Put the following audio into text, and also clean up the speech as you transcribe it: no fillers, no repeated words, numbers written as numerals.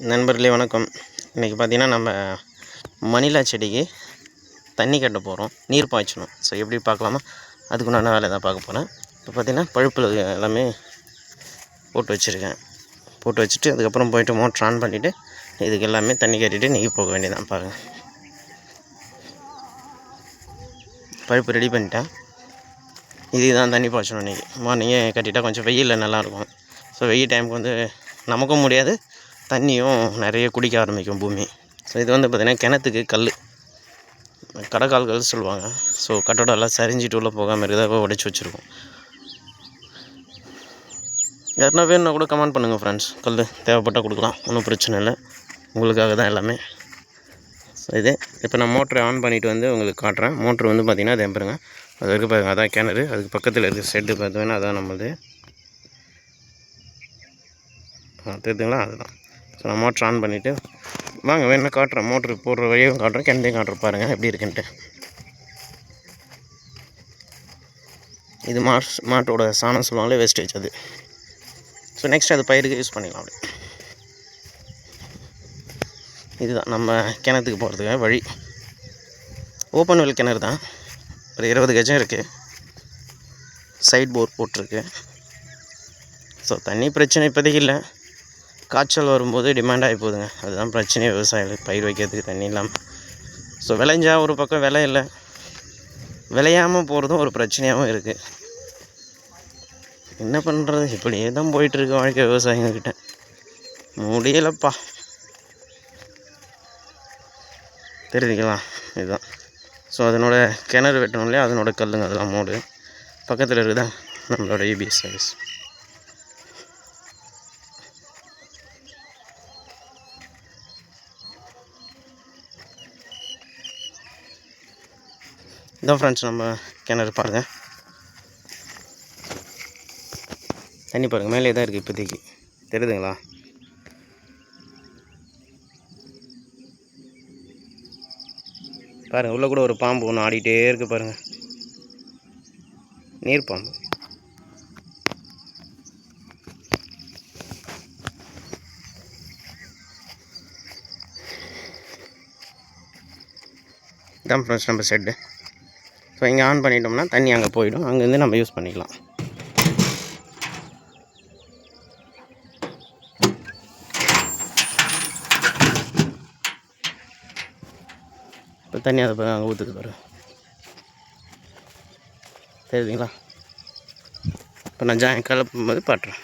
நண்பர்களே வணக்கம். இன்றைக்கி பார்த்திங்கன்னா நம்ம மணிலா செடிக்கு தண்ணி கட்ட போகிறோம், நீர் பாய்ச்சணும். ஸோ எப்படி பார்க்கலாமா, அதுக்குண்டான வேலை தான் பார்க்க போகிறேன். இப்போ பார்த்திங்கன்னா பழுப்பில் எல்லாமே போட்டு வச்சுருக்கேன். போட்டு வச்சுட்டு அதுக்கப்புறம் போய்ட்டு மோட்ரு ஆன் பண்ணிவிட்டு இதுக்கு எல்லாமே தண்ணி கட்டிட்டு நீர் போக வேண்டியதான். பாருங்கள், பழுப்பு ரெடி பண்ணிட்டேன். இதுக்கு தான் தண்ணி பாய்ச்சணும். இன்றைக்கி மார்னிங்கே கட்டிட்டால் கொஞ்சம் வெயிலில் நல்லாயிருக்கும். ஸோ வெயில் டைமுக்கு வந்து நமக்கும் முடியாது, தண்ணியும் நிறைய குடிக்க ஆரம்பிக்கும் பூமி. ஸோ இது வந்து பார்த்திங்கன்னா கிணத்துக்கு கடைக்கால் சொல்லுவாங்க. ஸோ கட்டோட எல்லாம் சரிஞ்சிட்டு உள்ளே போகாமல் இருக்கிறத உடைச்சி வச்சுருக்கோம். யாருன்னா வேணுன்னா கூட கமெண்ட் பண்ணுங்கள் ஃப்ரெண்ட்ஸ். கல் தேவைப்பட்டால் கொடுக்கலாம், ஒன்றும் பிரச்சனை இல்லை. உங்களுக்காக தான் எல்லாமே. ஸோ இதே இப்போ நான் மோட்ரு ஆன் பண்ணிவிட்டு வந்து உங்களுக்கு காட்டுறேன். மோட்ரு வந்து பார்த்திங்கன்னா அது பாருங்க, அது வரைக்கும் பாருங்கள், அதான் கிணறு. அதுக்கு பக்கத்தில் இருக்கிற செட்டு பார்த்தீங்கன்னா அதான் நம்மளது. தெரியுதுங்களா, அதுதான். ஸோ நான் மோட்ரு ஆன் பண்ணிவிட்டு வாங்க வேணுன்னா காட்டுறேன். மோட்ரு போடுற வழியும் காட்டுறேன், கிணத்தையும் காட்டுறேன். பாருங்கள் எப்படி இருக்குன்ட்டு. இது மாட்டோட சாணம் சொல்லுவாங்களே, வேஸ்டேஜ் அது. ஸோ நெக்ஸ்ட் அது பயிருக்கு யூஸ் பண்ணிக்கலாம். அப்படி இதுதான் நம்ம கிணத்துக்கு போகிறதுக்கு வழி. ஓப்பன் வெல் கிணறு தான், ஒரு 20 கஜம் இருக்குது. சைட் போர் போட்டிருக்கு. ஸோ தண்ணி பிரச்சனை இப்போதைக்கு இல்லை. காய்ச்சல் வரும்போது டிமாண்ட் ஆகி போகுதுங்க, அதுதான் பிரச்சனையே. விவசாயிகளுக்கு பயிர் வைக்கிறதுக்கு தண்ணி இல்லாமல். ஸோ விளைஞ்சா ஒரு பக்கம் விலை இல்லை, விளையாமல் போகிறதும் ஒரு பிரச்சனையாகவும் இருக்குது. என்ன பண்ணுறது, இப்படியே தான் போயிட்டுருக்கு வாழ்க்கை விவசாயிங்கக்கிட்ட. முடியலப்பா. தெரிஞ்சுக்கலாம், இதுதான். ஸோ அதனோட கிணறு வெட்டணும் இல்லையா, அதனோட கல்லுங்க அதெல்லாம் மோடு. பக்கத்தில் இருக்குதா நம்மளோட இபிஎஸ் சர்வீஸ். இதான் ஃப்ரெண்ட்ஸ் நம்ம கிணறு. பாருங்கள், தண்ணி பாருங்கள், மேலே தான் இருக்குது இப்போதைக்கு. தெரியுதுங்களா? பாருங்கள், உள்ளே கூட ஒரு பாம்பு ஒன்று ஆடிட்டே இருக்குது பாருங்கள், நீர் பாம்பு. இதான் ஃப்ரெண்ட்ஸ் நம்ம செட்டு. ஸோ இங்கே ஆன் பண்ணிட்டோம்னா தண்ணி அங்கே போயிடும், அங்கேருந்து நம்ம யூஸ் பண்ணிக்கலாம். இப்போ தண்ணி அதை அங்கே ஊற்றுக்கு பாரு, தெரியுதுங்களா? இப்போ நான் கலப்பும் போது பாட்டுறேன்.